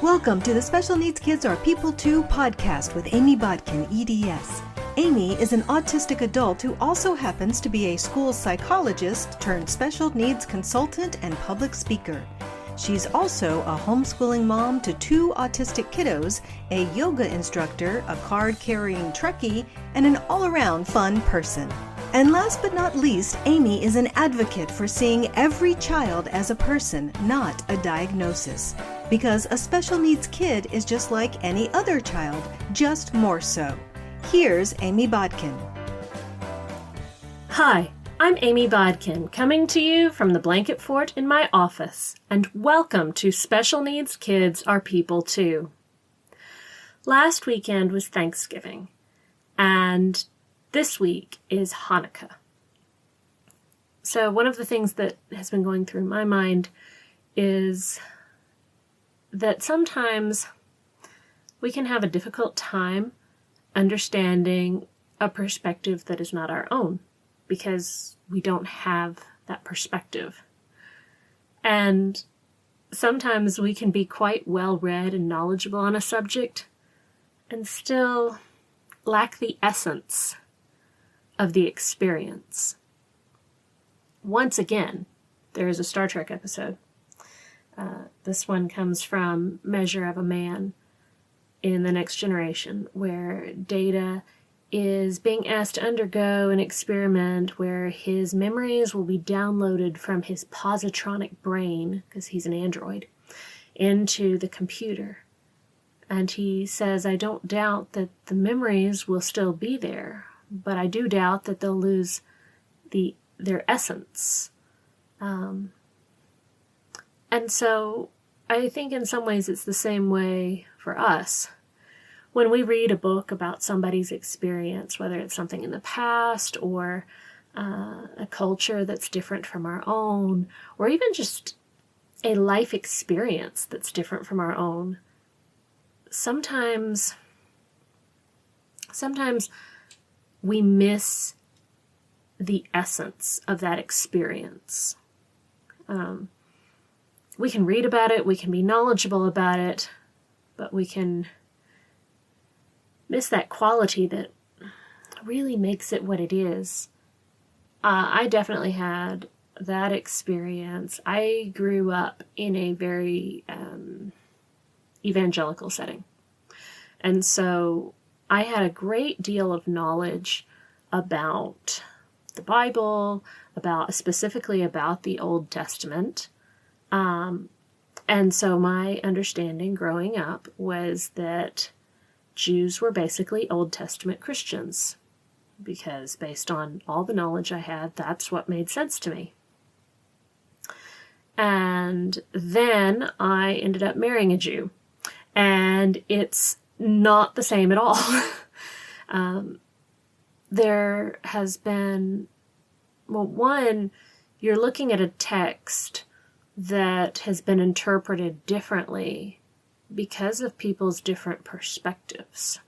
Welcome to the Special Needs Kids Are People Too podcast with Amy Bodkin, EDS. Amy is an autistic adult who also happens to be a school psychologist turned special needs consultant and public speaker. She's also a homeschooling mom to 2 autistic kiddos, a yoga instructor, a card-carrying Trekkie, and an all-around fun person. And last but not least, Amy is an advocate for seeing every child as a person, not a diagnosis. Because a special needs kid is just like any other child, just more so. Here's Amy Bodkin. Hi, I'm Amy Bodkin, coming to you from the blanket fort in my office, and welcome to Special Needs Kids Are People Too. Last weekend was Thanksgiving, and this week is Hanukkah. So one of the things that has been going through my mind is that sometimes we can have a difficult time understanding a perspective that is not our own because we don't have that perspective. And sometimes we can be quite well-read and knowledgeable on a subject and still lack the essence of the experience. Once again, there is a Star Trek episode. This one comes from Measure of a Man in The Next Generation, where Data is being asked to undergo an experiment where his memories will be downloaded from his positronic brain, because he's an android, into the computer. And he says, I don't doubt that the memories will still be there, but I do doubt that they'll lose their essence. And so I think in some ways it's the same way for us. When we read a book about somebody's experience, whether it's something in the past or a culture that's different from our own, or even just a life experience that's different from our own, sometimes we miss the essence of that experience. We can read about it, we can be knowledgeable about it, but we can miss that quality that really makes it what it is. I definitely had that experience. I grew up in a very evangelical setting. And so I had a great deal of knowledge about the Bible, specifically about the Old Testament. And so my understanding growing up was that Jews were basically Old Testament Christians, because based on all the knowledge I had, that's what made sense to me. And then I ended up marrying a Jew, and it's not the same at all. There has been, one, you're looking at a text that has been interpreted differently because of people's different perspectives.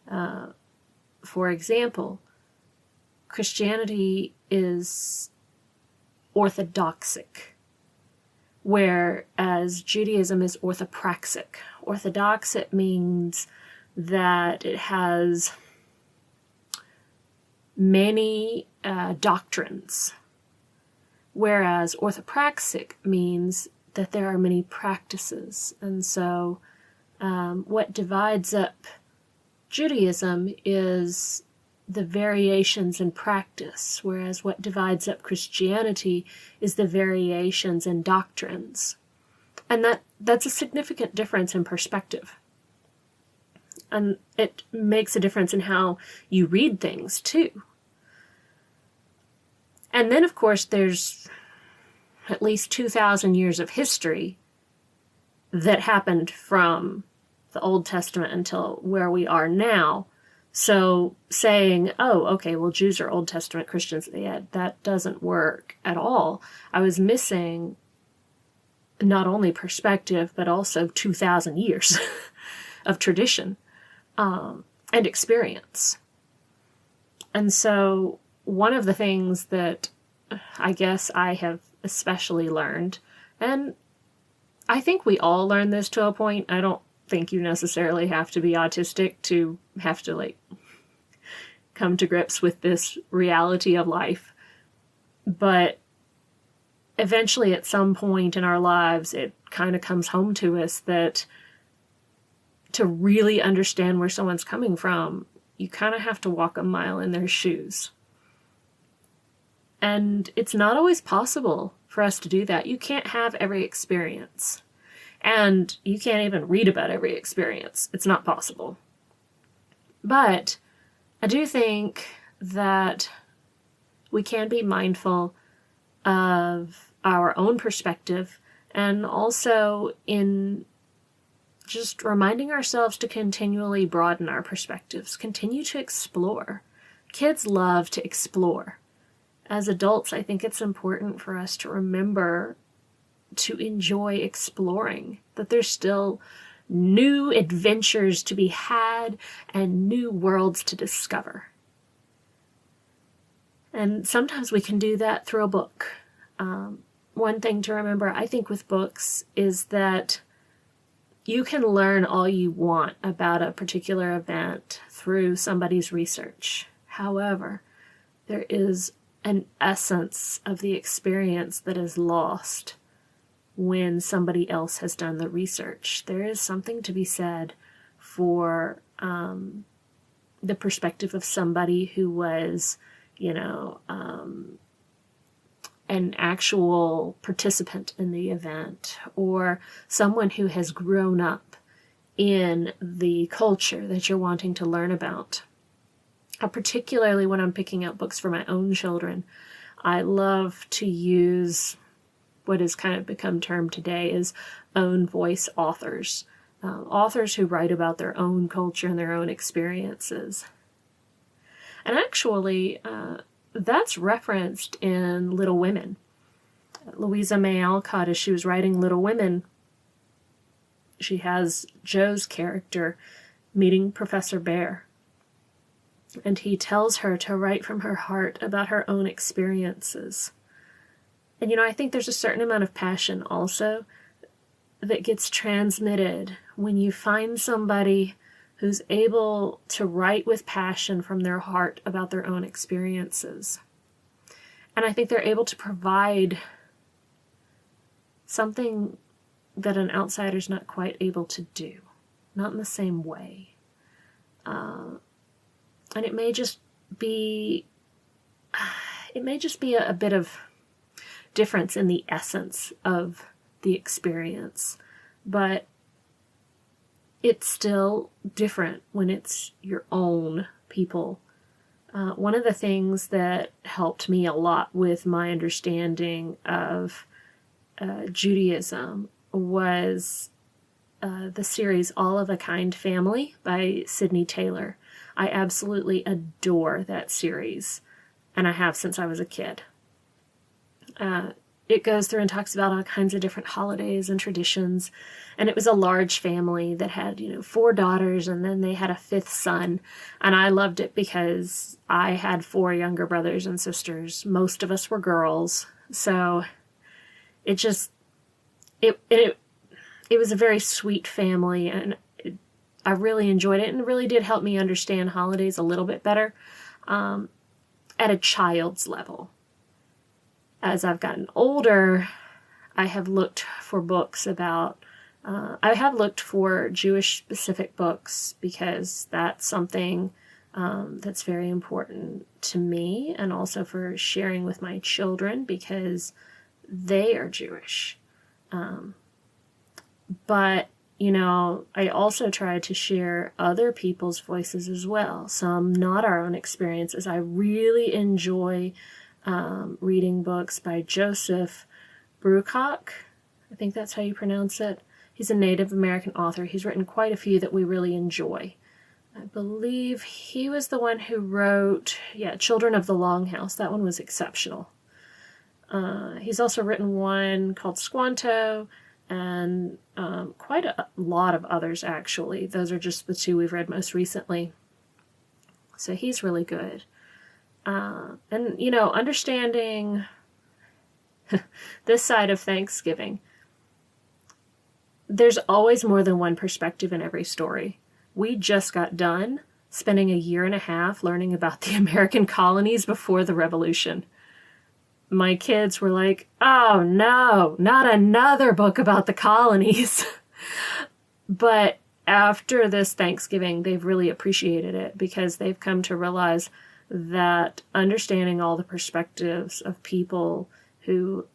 For example, Christianity is orthodoxic, whereas Judaism is orthopraxic. Orthodoxic means that it has many doctrines, whereas orthopraxic means that there are many practices. And so what divides up Judaism is the variations in practice, whereas what divides up Christianity is the variations in doctrines. And that's a significant difference in perspective. And it makes a difference in how you read things, too. And then, of course, there's at least 2,000 years of history that happened from the Old Testament until where we are now. So saying, oh, okay, well, Jews are Old Testament Christians, yeah, that doesn't work at all. I was missing not only perspective, but also 2,000 years of tradition and experience. And so one of the things that I guess I have especially learned, and I think we all learn this to a point. I don't think you necessarily have to be autistic to have to, like, come to grips with this reality of life. But eventually, at some point in our lives, it kind of comes home to us that to really understand where someone's coming from, you kind of have to walk a mile in their shoes. And it's not always possible for us to do that. You can't have every experience. And you can't even read about every experience. It's not possible. But I do think that we can be mindful of our own perspective, and also in just reminding ourselves to continually broaden our perspectives, continue to explore. Kids love to explore. As adults, I think it's important for us to remember to enjoy exploring, that there's still new adventures to be had and new worlds to discover. And sometimes we can do that through a book. One thing to remember, I think, with books is that you can learn all you want about a particular event through somebody's research. However, there is an essence of the experience that is lost when somebody else has done the research. There is something to be said for the perspective of somebody who was, an actual participant in the event, or someone who has grown up in the culture that you're wanting to learn about. Particularly when I'm picking out books for my own children, I love to use what has kind of become termed today as own voice authors. Authors who write about their own culture and their own experiences. And actually, that's referenced in Little Women. Louisa May Alcott, as she was writing Little Women, she has Jo's character meeting Professor Bear. And he tells her to write from her heart about her own experiences. And, I think there's a certain amount of passion also that gets transmitted when you find somebody who's able to write with passion from their heart about their own experiences. And I think they're able to provide something that an outsider's not quite able to do. Not in the same way. And it may just be a bit of difference in the essence of the experience, but it's still different when it's your own people. One of the things that helped me a lot with my understanding of Judaism was the series All of a Kind Family by Sidney Taylor. I absolutely adore that series, and I have since I was a kid. It goes through and talks about all kinds of different holidays and traditions, and it was a large family that had, 4 daughters, and then they had a 5th son, and I loved it because I had 4 younger brothers and sisters. Most of us were girls, so it was a very sweet family, and I really enjoyed it, and it really did help me understand holidays a little bit better at a child's level. As I've gotten older, I have looked for books about, I have looked for Jewish-specific books because that's something that's very important to me, and also for sharing with my children because they are Jewish. But I also try to share other people's voices as well, some not our own experiences. I really enjoy reading books by Joseph Bruchac. I think that's how you pronounce it. He's a Native American author. He's written quite a few that we really enjoy. I believe he was the one who wrote, Children of the Longhouse. That one was exceptional. He's also written one called Squanto, and quite a lot of others, actually. Those are just the 2 we've read most recently. So he's really good. And, understanding this side of Thanksgiving, there's always more than one perspective in every story. We just got done spending a year and a half learning about the American colonies before the Revolution. My kids were like, oh no, not another book about the colonies. But after this Thanksgiving, they've really appreciated it because they've come to realize that understanding all the perspectives of people who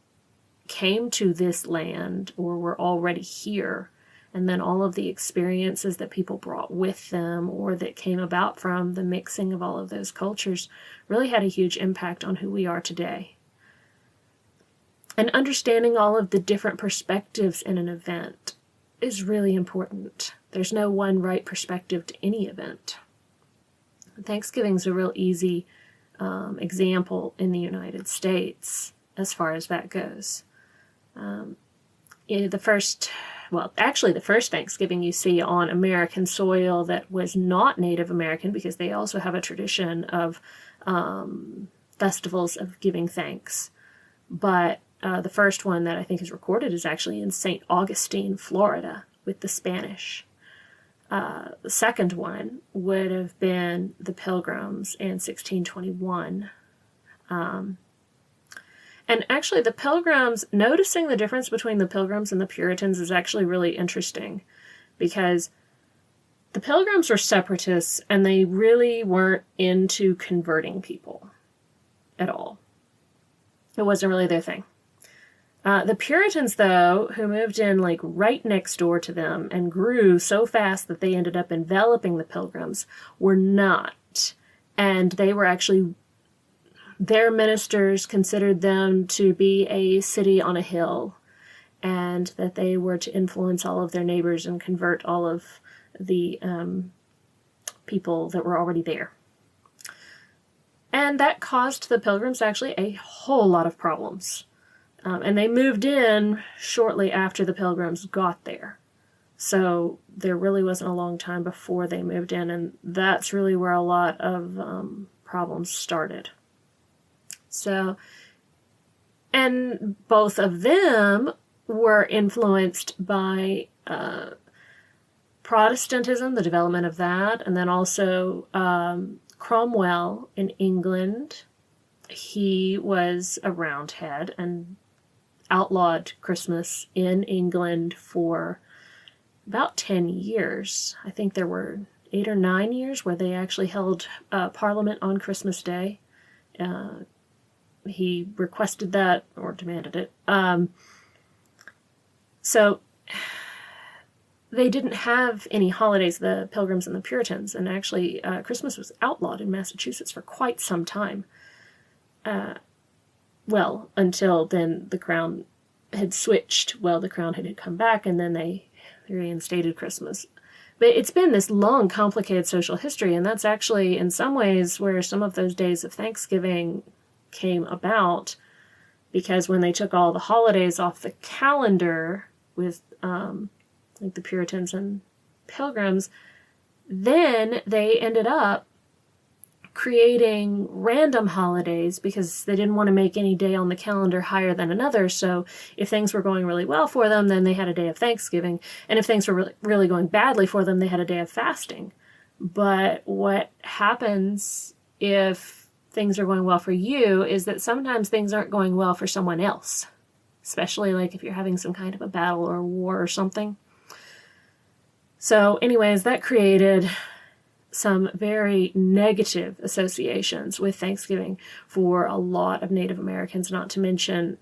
came to this land or were already here, and then all of the experiences that people brought with them or that came about from the mixing of all of those cultures really had a huge impact on who we are today. And understanding all of the different perspectives in an event is really important. There's no one right perspective to any event. Thanksgiving's a real easy example in the United States as far as that goes. The first Thanksgiving you see on American soil that was not Native American, because they also have a tradition of festivals of giving thanks. But the first one that I think is recorded is actually in St. Augustine, Florida, with the Spanish. The second one would have been the Pilgrims in 1621. And actually the Pilgrims, noticing the difference between the Pilgrims and the Puritans is actually really interesting, because the Pilgrims were separatists and they really weren't into converting people at all. It wasn't really their thing. The Puritans, though, who moved in like right next door to them and grew so fast that they ended up enveloping the Pilgrims, were not. And they were actually, their ministers considered them to be a city on a hill, and that they were to influence all of their neighbors and convert all of the people that were already there. And that caused the Pilgrims actually a whole lot of problems. And they moved in shortly after the Pilgrims got there. So there really wasn't a long time before they moved in, and that's really where a lot of problems started. So, and both of them were influenced by Protestantism, the development of that, and then also Cromwell in England. He was a Roundhead and outlawed Christmas in England for about 10 years. I think there were 8 or 9 years where they actually held Parliament on Christmas Day. He requested that, or demanded it. So they didn't have any holidays, the Pilgrims and the Puritans, and actually Christmas was outlawed in Massachusetts for quite some time. Well, until then the Crown had switched. Well, the Crown had come back, and then they reinstated Christmas. But it's been this long, complicated social history, and that's actually, in some ways, where some of those days of Thanksgiving came about, because when they took all the holidays off the calendar with like the Puritans and Pilgrims, then they ended up creating random holidays because they didn't want to make any day on the calendar higher than another. So if things were going really well for them, then they had a day of Thanksgiving. And if things were really going badly for them, they had a day of fasting. But what happens if things are going well for you is that sometimes things aren't going well for someone else, especially like if you're having some kind of a battle or a war or something. So anyways, that created some very negative associations with Thanksgiving for a lot of Native Americans, not to mention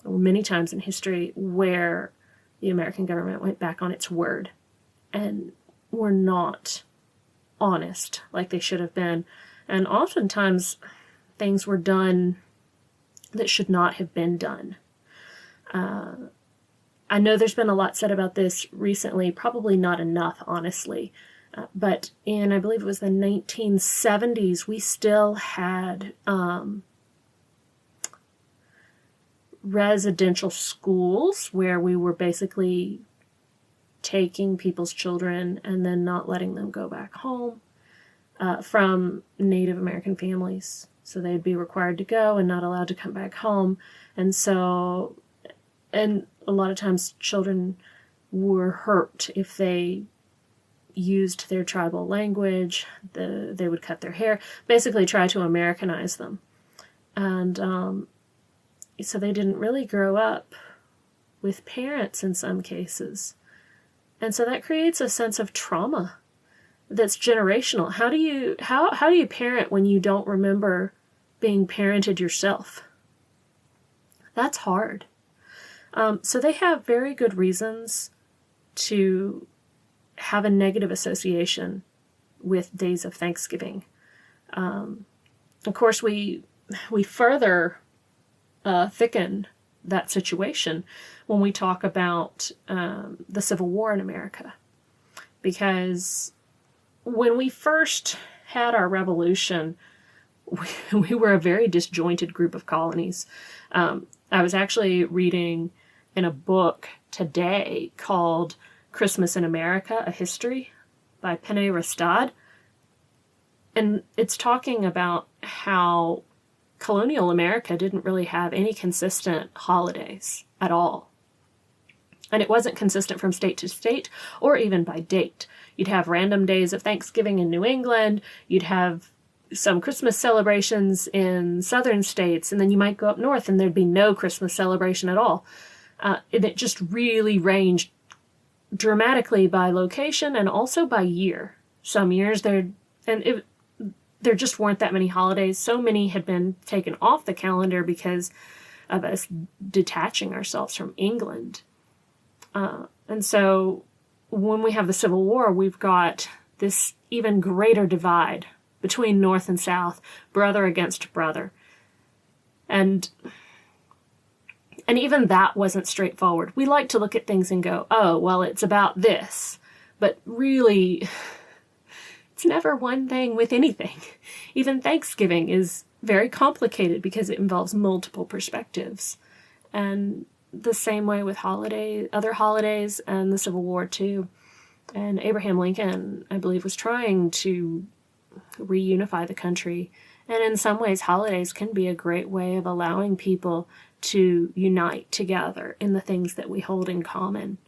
many times in history where the American government went back on its word and were not honest like they should have been. And oftentimes things were done that should not have been done. I know there's been a lot said about this recently, probably not enough, honestly. But in, I believe it was the 1970s, we still had residential schools where we were basically taking people's children and then not letting them go back home from Native American families. So they'd be required to go and not allowed to come back home. And so, and a lot of times children were hurt if they used their tribal language. They would cut their hair, basically try to Americanize them. And so they didn't really grow up with parents in some cases. And so that creates a sense of trauma that's generational. How do you parent when you don't remember being parented yourself? That's hard. So they have very good reasons to have a negative association with days of Thanksgiving. Of course, we further thicken that situation when we talk about the Civil War in America. Because when we first had our revolution, we were a very disjointed group of colonies. I was actually reading in a book today called Christmas in America, A History by Pene Restad. And it's talking about how colonial America didn't really have any consistent holidays at all. And it wasn't consistent from state to state or even by date. You'd have random days of Thanksgiving in New England. You'd have some Christmas celebrations in southern states, and then you might go up north and there'd be no Christmas celebration at all. And it just really ranged dramatically by location and also by year. Some years there just weren't that many holidays. So many had been taken off the calendar because of us detaching ourselves from England. And so when we have the Civil War, we've got this even greater divide between North and South, brother against brother. And even that wasn't straightforward. We like to look at things and go, oh, well, it's about this. But really, it's never one thing with anything. Even Thanksgiving is very complicated because it involves multiple perspectives. And the same way with other holidays and the Civil War too. And Abraham Lincoln, I believe, was trying to reunify the country. And in some ways, holidays can be a great way of allowing people to unite together in the things that we hold in common.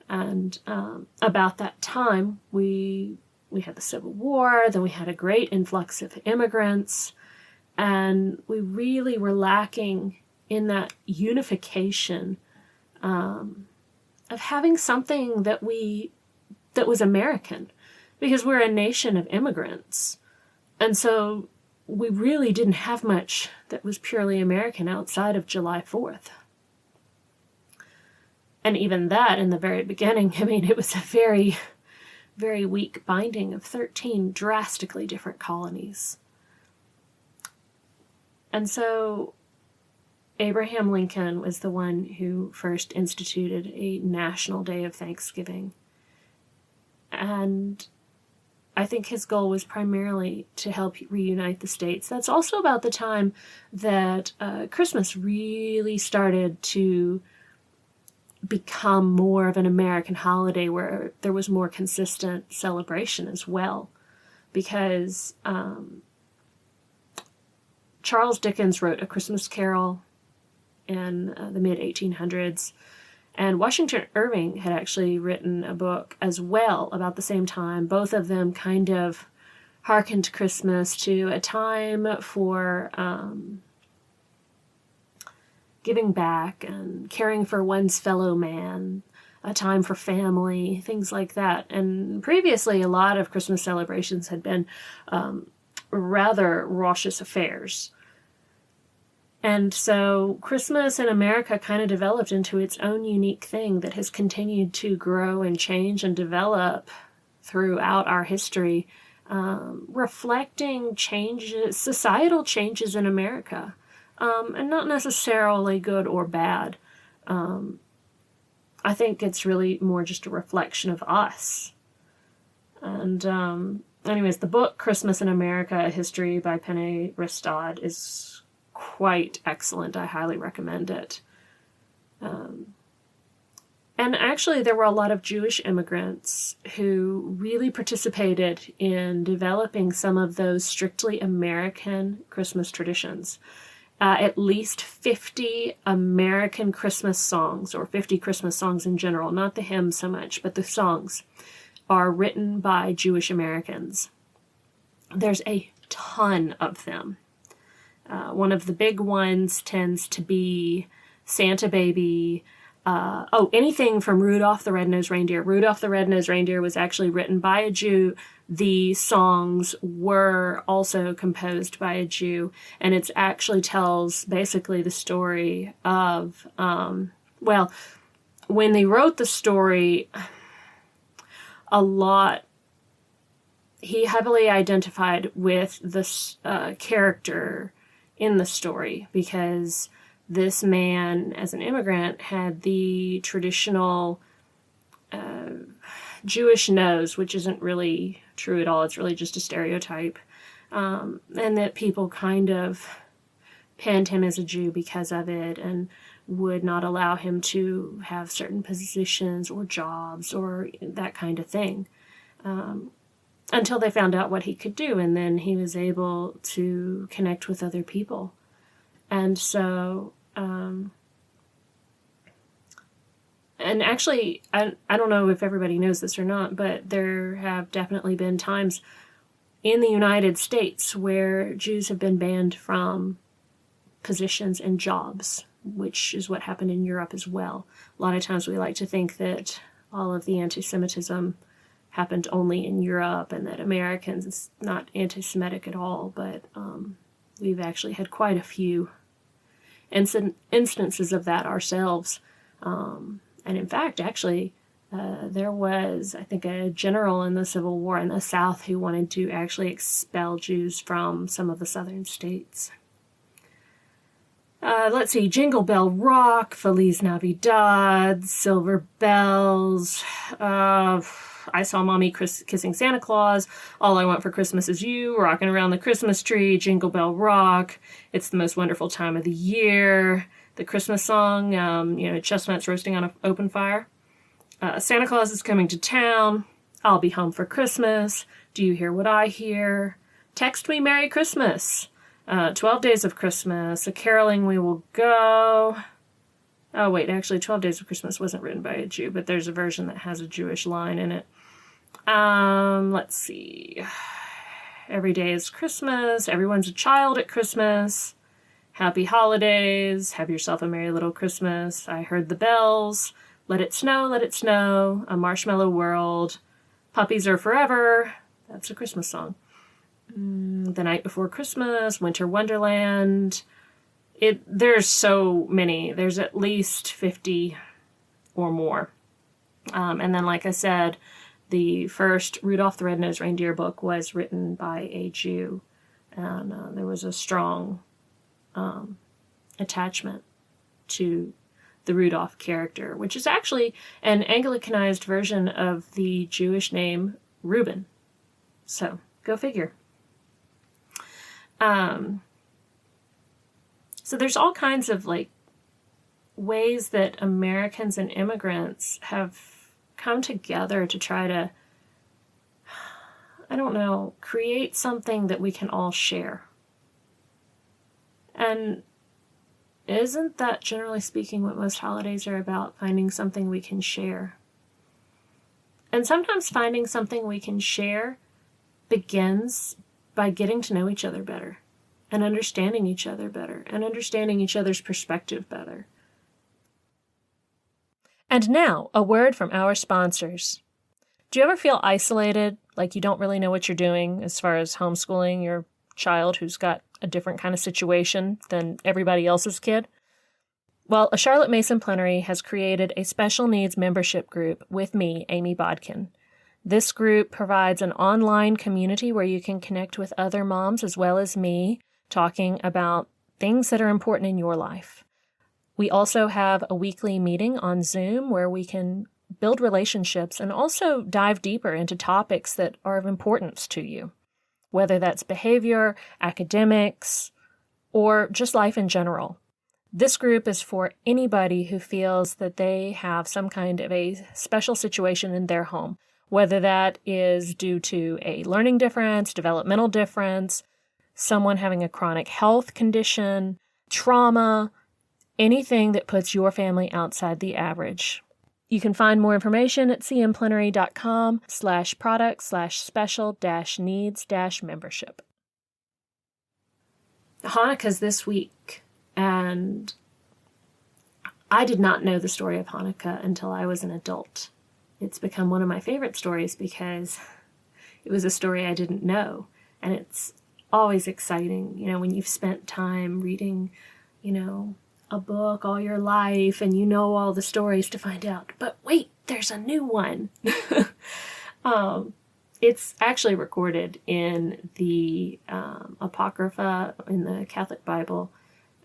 And about that time, we had the Civil War, then we had a great influx of immigrants, and we really were lacking in that unification of having something that was American, because we're a nation of immigrants. And so we really didn't have much that was purely American outside of July 4th. And even that, in the very beginning, I mean, it was a very, very weak binding of 13 drastically different colonies. And so Abraham Lincoln was the one who first instituted a national day of Thanksgiving. And I think his goal was primarily to help reunite the states. That's also about the time that Christmas really started to become more of an American holiday where there was more consistent celebration as well. Because Charles Dickens wrote A Christmas Carol in the mid-1800s. And Washington Irving had actually written a book as well about the same time. Both of them kind of hearkened Christmas to a time for giving back and caring for one's fellow man, a time for family, things like that. And previously, a lot of Christmas celebrations had been rather raucous affairs. And so Christmas in America kind of developed into its own unique thing that has continued to grow and change and develop throughout our history, reflecting changes, societal changes in America, and not necessarily good or bad. I think it's really more just a reflection of us. And anyways, the book Christmas in America, A History by Pene Restad is quite excellent. I highly recommend it. And actually, there were a lot of Jewish immigrants who really participated in developing some of those strictly American Christmas traditions. at least 50 American Christmas songs, or 50 Christmas songs in general, not the hymns so much, but the songs, are written by Jewish Americans. There's a ton of them. One of the big ones tends to be Santa Baby. Anything from Rudolph the Red-Nosed Reindeer. Rudolph the Red-Nosed Reindeer was actually written by a Jew. The songs were also composed by a Jew, and it actually tells basically the story of, when they wrote the story, he heavily identified with this character in the story, because this man, as an immigrant, had the traditional Jewish nose, which isn't really true at all. It's really just a stereotype. And that people kind of pinned him as a Jew because of it, and would not allow him to have certain positions or jobs or that kind of thing. Until they found out what he could do, and then he was able to connect with other people. And so, and actually, I don't know if everybody knows this or not, but there have definitely been times in the United States where Jews have been banned from positions and jobs, which is what happened in Europe as well. A lot of times we like to think that all of the anti-Semitism happened only in Europe, and that Americans, it's not anti-Semitic at all, but we've actually had quite a few instances of that ourselves. And in fact, actually, there was, I think, a general in the Civil War in the South who wanted to actually expel Jews from some of the southern states. Let's see, Jingle Bell Rock, Feliz Navidad, Silver Bells, I Saw Mommy Kissing Santa Claus, All I Want for Christmas Is You, Rocking Around the Christmas Tree, Jingle Bell Rock, It's the Most Wonderful Time of the Year, the Christmas song, chestnuts roasting on an open fire, Santa Claus is Coming to Town, I'll Be Home for Christmas, Do You Hear What I Hear, Text Me Merry Christmas, 12 Days of Christmas, A Caroling We Will Go. Oh, wait, actually, 12 Days of Christmas wasn't written by a Jew, but there's a version that has a Jewish line in it. Let's see. Every Day is Christmas, Everyone's a Child at Christmas, Happy Holidays, Have Yourself a Merry Little Christmas, I Heard the Bells, Let It Snow, A Marshmallow World, Puppies Are Forever, that's a Christmas song. The Night Before Christmas, Winter Wonderland. There's so many. There's at least 50 or more. And then, like I said, the first Rudolph the Red-Nosed Reindeer book was written by a Jew. And there was a strong attachment to the Rudolph character, which is actually an Anglicanized version of the Jewish name Reuben. So, go figure. So there's all kinds of ways that Americans and immigrants have come together to try to, create something that we can all share. And isn't that, generally speaking, what most holidays are about? Finding something we can share. And sometimes finding something we can share begins by getting to know each other better, and understanding each other better, and understanding each other's perspective better. And now, a word from our sponsors. Do you ever feel isolated, like you don't really know what you're doing as far as homeschooling your child who's got a different kind of situation than everybody else's kid? Well, a Charlotte Mason Plenary has created a special needs membership group with me, Amy Bodkin. This group provides an online community where you can connect with other moms as well as me, talking about things that are important in your life. We also have a weekly meeting on Zoom where we can build relationships and also dive deeper into topics that are of importance to you, whether that's behavior, academics, or just life in general. This group is for anybody who feels that they have some kind of a special situation in their home, whether that is due to a learning difference, developmental difference, someone having a chronic health condition, trauma, anything that puts your family outside the average. You can find more information at cmplenary.com/product/special-needs-membership. Hanukkah's this week, and I did not know the story of Hanukkah until I was an adult. It's become one of my favorite stories because it was a story I didn't know, and it's always exciting, when you've spent time reading, a book all your life and you know all the stories to find out, but wait, there's a new one. It's actually recorded in the Apocrypha in the Catholic Bible,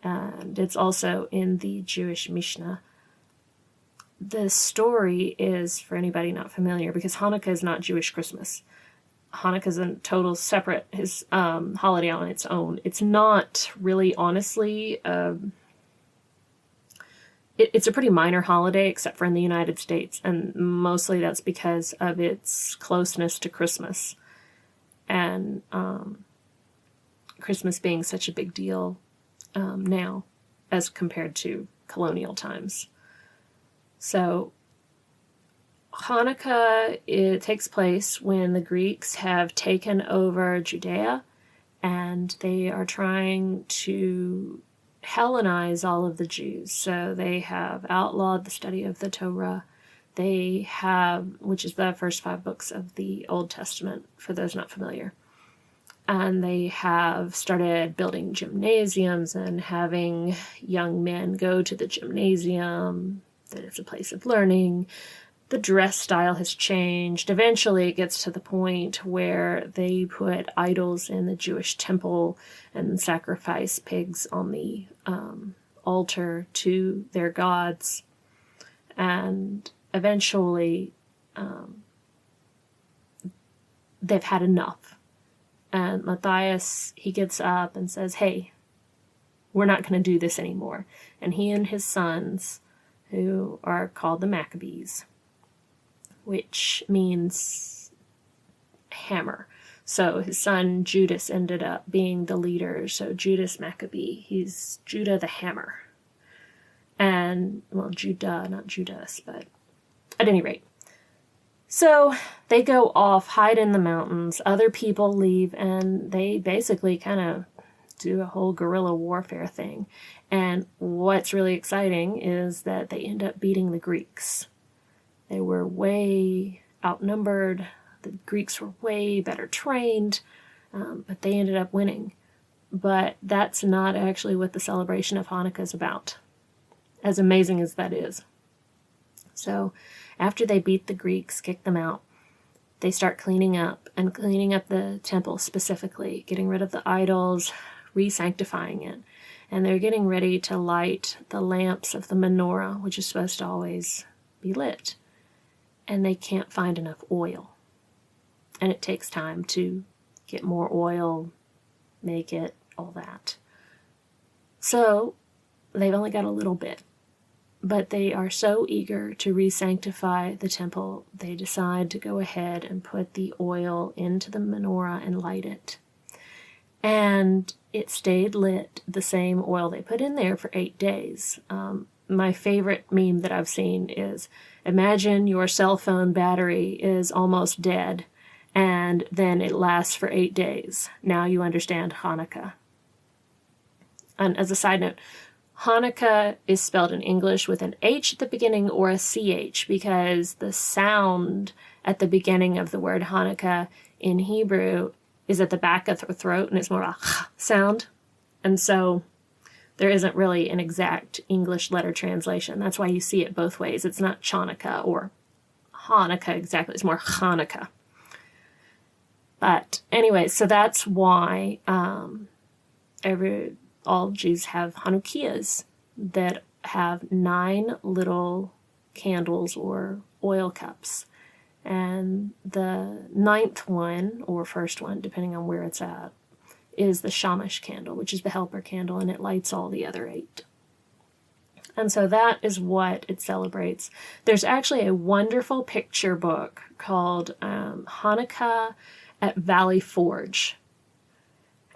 and it's also in the Jewish Mishnah. The story is, for anybody not familiar, because Hanukkah is not Jewish Christmas. Hanukkah is a total separate holiday on its own. It's not really, honestly, it's a pretty minor holiday, except for in the United States, and mostly that's because of its closeness to Christmas, and Christmas being such a big deal now as compared to colonial times. So Hanukkah, it takes place when the Greeks have taken over Judea, and they are trying to Hellenize all of the Jews. So they have outlawed the study of the Torah. They have, which is the first 5 books of the Old Testament, for those not familiar. And they have started building gymnasiums and having young men go to the gymnasium. That it's a place of learning. The dress style has changed. Eventually it gets to the point where they put idols in the Jewish temple and sacrifice pigs on the altar to their gods. And eventually they've had enough. And Matthias, he gets up and says, hey, we're not going to do this anymore. And he and his sons, who are called the Maccabees, which means hammer. So his son Judas ended up being the leader. So Judas Maccabee, he's Judah the Hammer. And, well, Judah, not Judas, but at any rate. So they go off, hide in the mountains. Other people leave, and they basically kind of do a whole guerrilla warfare thing. And what's really exciting is that they end up beating the Greeks. They were way outnumbered. The Greeks were way better trained, but they ended up winning. But that's not actually what the celebration of Hanukkah is about, as amazing as that is. So after they beat the Greeks, kick them out, they start cleaning up the temple specifically, getting rid of the idols, re-sanctifying it. And they're getting ready to light the lamps of the menorah, which is supposed to always be lit. And they can't find enough oil. And it takes time to get more oil, make it, all that. So they've only got a little bit. But they are so eager to re-sanctify the temple, they decide to go ahead and put the oil into the menorah and light it. And it stayed lit, the same oil they put in there, for 8 days. My favorite meme that I've seen is, imagine your cell phone battery is almost dead, and then it lasts for 8 days. Now you understand Hanukkah. And as a side note, Hanukkah is spelled in English with an H at the beginning or a CH, because the sound at the beginning of the word Hanukkah in Hebrew is at the back of the throat, and it's more of a sound. And so there isn't really an exact English letter translation. That's why you see it both ways. It's not Chanukah or Hanukkah exactly. It's more Hanukkah. But anyway, so that's why all Jews have Hanukkahs that have 9 little candles or oil cups. And the 9th one, or first one, depending on where it's at, is the Shamash candle, which is the helper candle, and it lights all the other 8. And so that is what it celebrates. There's actually a wonderful picture book called Hanukkah at Valley Forge.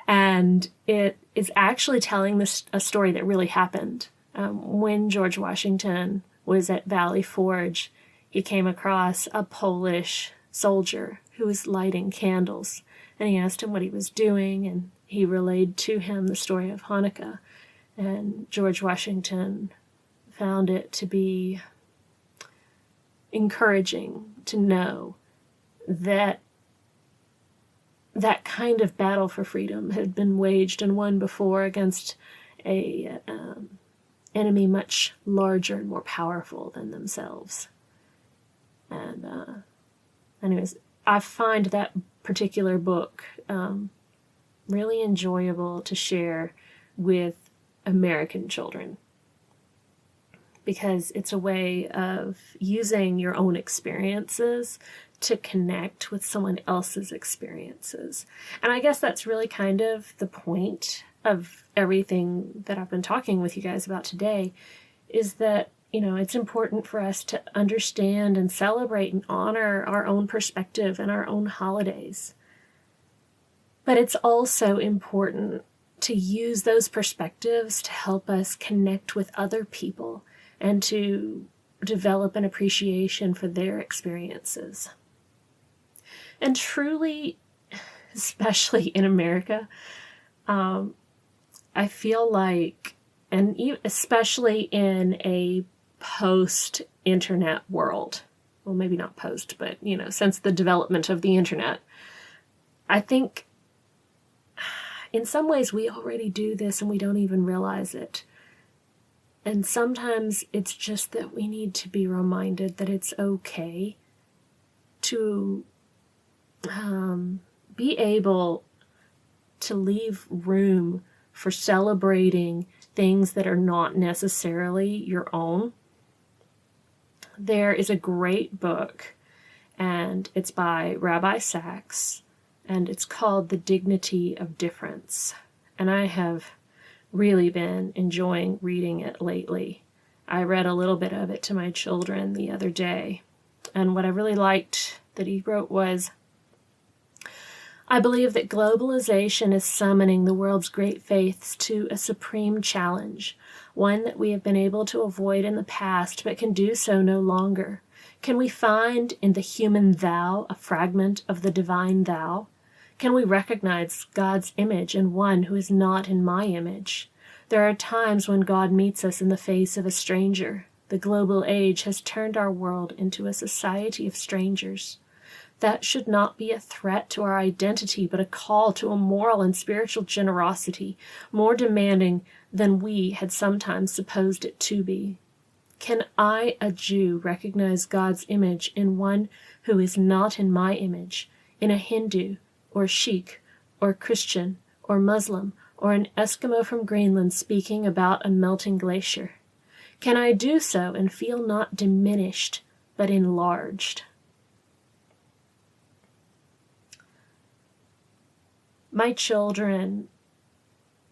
And it is actually telling a story that really happened. When George Washington was at Valley Forge, he came across a Polish soldier who was lighting candles. And he asked him what he was doing, and he relayed to him the story of Hanukkah. And George Washington found it to be encouraging to know that that kind of battle for freedom had been waged and won before against a enemy much larger and more powerful than themselves. And anyways, I find that particular book really enjoyable to share with American children, because it's a way of using your own experiences to connect with someone else's experiences. And I guess that's really kind of the point of everything that I've been talking with you guys about today, is that, it's important for us to understand and celebrate and honor our own perspective and our own holidays. But it's also important to use those perspectives to help us connect with other people and to develop an appreciation for their experiences. And truly, especially in America, I feel like, and especially in a post-internet world, well, maybe not post, but, since the development of the internet, I think in some ways we already do this and we don't even realize it. And sometimes it's just that we need to be reminded that it's okay to be able to leave room for celebrating things that are not necessarily your own. There is a great book, and it's by Rabbi Sachs, and it's called The Dignity of Difference. And I have really been enjoying reading it lately. I read a little bit of it to my children the other day, and what I really liked that he wrote was, I believe that globalization is summoning the world's great faiths to a supreme challenge, one that we have been able to avoid in the past but can do so no longer. Can we find in the human thou a fragment of the divine thou? Can we recognize God's image in one who is not in my image? There are times when God meets us in the face of a stranger. The global age has turned our world into a society of strangers. That should not be a threat to our identity, but a call to a moral and spiritual generosity, more demanding than we had sometimes supposed it to be. Can I, a Jew, recognize God's image in one who is not in my image, in a Hindu, or Sikh, or Christian, or Muslim, or an Eskimo from Greenland speaking about a melting glacier? Can I do so and feel not diminished, but enlarged? My children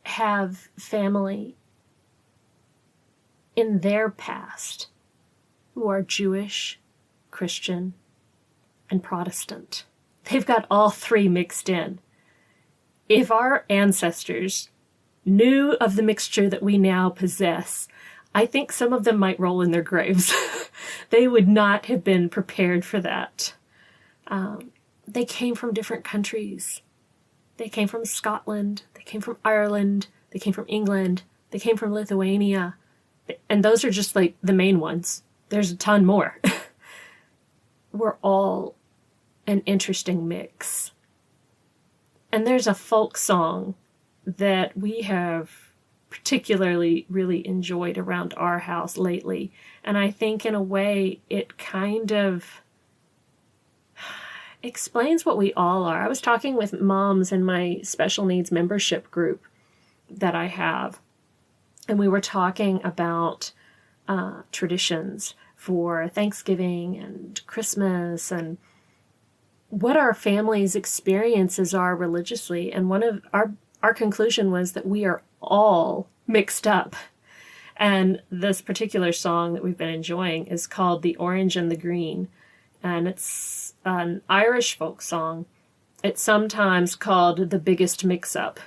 have family in their past who are Jewish, Christian, and Protestant. They've got all three mixed in. If our ancestors knew of the mixture that we now possess, I think some of them might roll in their graves. They would not have been prepared for that. They came from different countries. They came from Scotland, they came from Ireland, they came from England, they came from Lithuania. And those are just like the main ones. There's a ton more. We're all an interesting mix. And there's a folk song that we have particularly really enjoyed around our house lately. And I think in a way it kind of explains what we all are. I was talking with moms in my special needs membership group that I have, and we were talking about traditions for Thanksgiving and Christmas and what our family's experiences are religiously. And one of our conclusion was that we are all mixed up. And this particular song that we've been enjoying is called The Orange and the Green. And it's an Irish folk song. It's sometimes called The Biggest Mix-Up.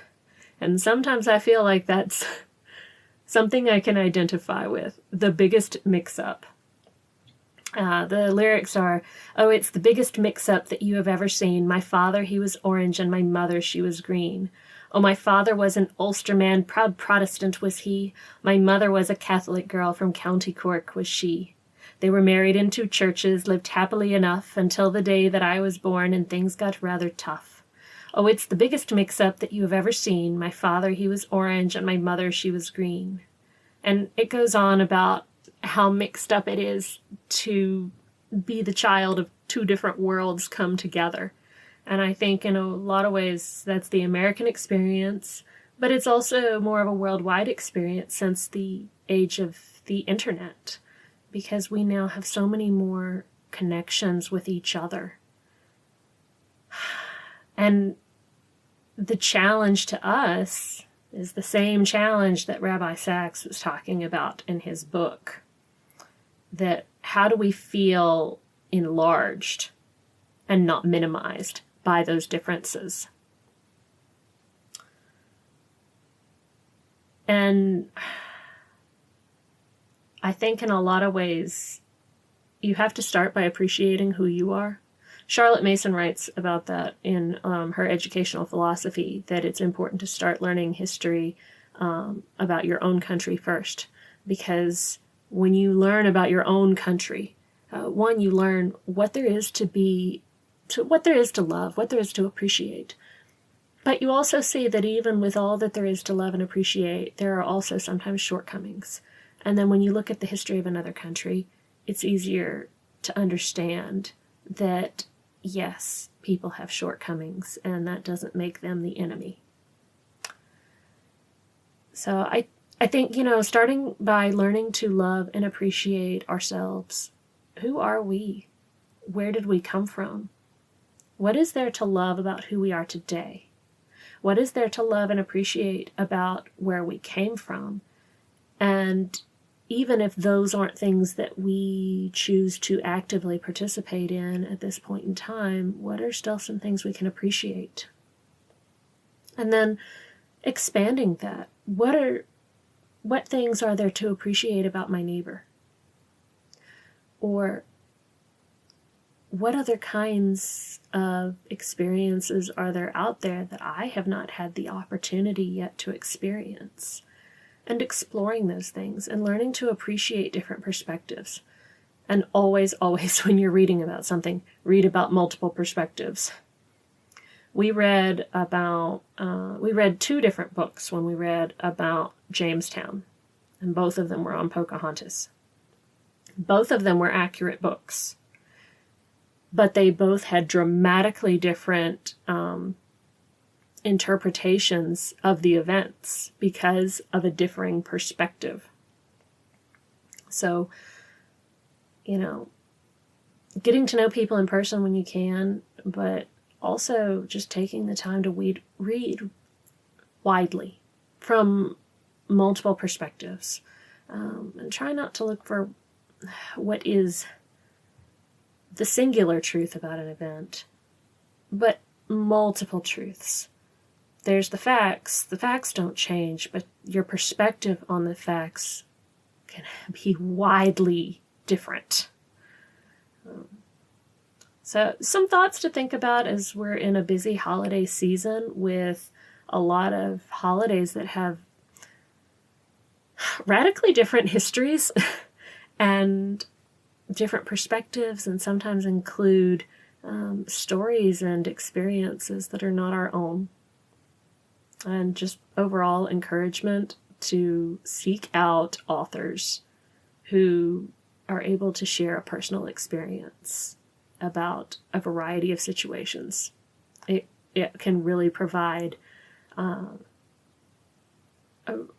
And sometimes I feel like that's something I can identify with, the biggest mix-up. The lyrics are, "Oh, it's the biggest mix-up that you have ever seen. My father, he was orange, and my mother, she was green. Oh, my father was an Ulsterman, proud Protestant was he. My mother was a Catholic girl, from County Cork was she. They were married in 2 churches, lived happily enough, until the day that I was born, and things got rather tough. Oh, it's the biggest mix-up that you have ever seen. My father, he was orange, and my mother, she was green." And it goes on about how mixed up it is to be the child of 2 different worlds come together. And I think in a lot of ways that's the American experience, but it's also more of a worldwide experience since the age of the internet, because we now have so many more connections with each other. And the challenge to us is the same challenge that Rabbi Sachs was talking about in his book. That how do we feel enlarged and not minimized by those differences? And I think in a lot of ways, you have to start by appreciating who you are. Charlotte Mason writes about that in her educational philosophy, that it's important to start learning history about your own country first, because when you learn about your own country, one, you learn what there is to what there is to love, what there is to appreciate. But you also see that even with all that there is to love and appreciate, there are also sometimes shortcomings. And then when you look at the history of another country, it's easier to understand that, yes, people have shortcomings, and that doesn't make them the enemy. So I think, starting by learning to love and appreciate ourselves. Who are we? Where did we come from? What is there to love about who we are today? What is there to love and appreciate about where we came from? And even if those aren't things that we choose to actively participate in at this point in time, what are still some things we can appreciate? And then expanding that. What things are there to appreciate about my neighbor? Or what other kinds of experiences are there out there that I have not had the opportunity yet to experience? And exploring those things and learning to appreciate different perspectives. And always, when you're reading about something, read about multiple perspectives. We read 2 different books when we read about Jamestown, and both of them were on Pocahontas. Both of them were accurate books, but they both had dramatically different interpretations of the events because of a differing perspective. So, getting to know people in person when you can, but also just taking the time to read widely from multiple perspectives, and try not to look for what is the singular truth about an event, but multiple truths. There's the facts. The facts don't change, but your perspective on the facts can be widely different. So some thoughts to think about as we're in a busy holiday season with a lot of holidays that have radically different histories and different perspectives, and sometimes include stories and experiences that are not our own. And just overall encouragement to seek out authors who are able to share a personal experience about a variety of situations. It can really provide a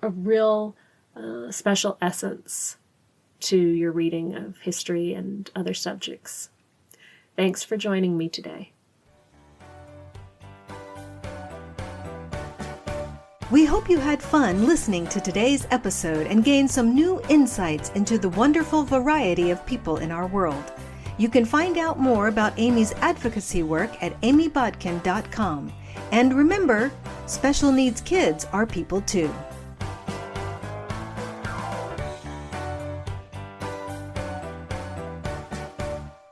real special essence to your reading of history and other subjects. Thanks for joining me today. We hope you had fun listening to today's episode and gained some new insights into the wonderful variety of people in our world. You can find out more about Amy's advocacy work at amybodkin.com. And remember, Special needs kids are people too.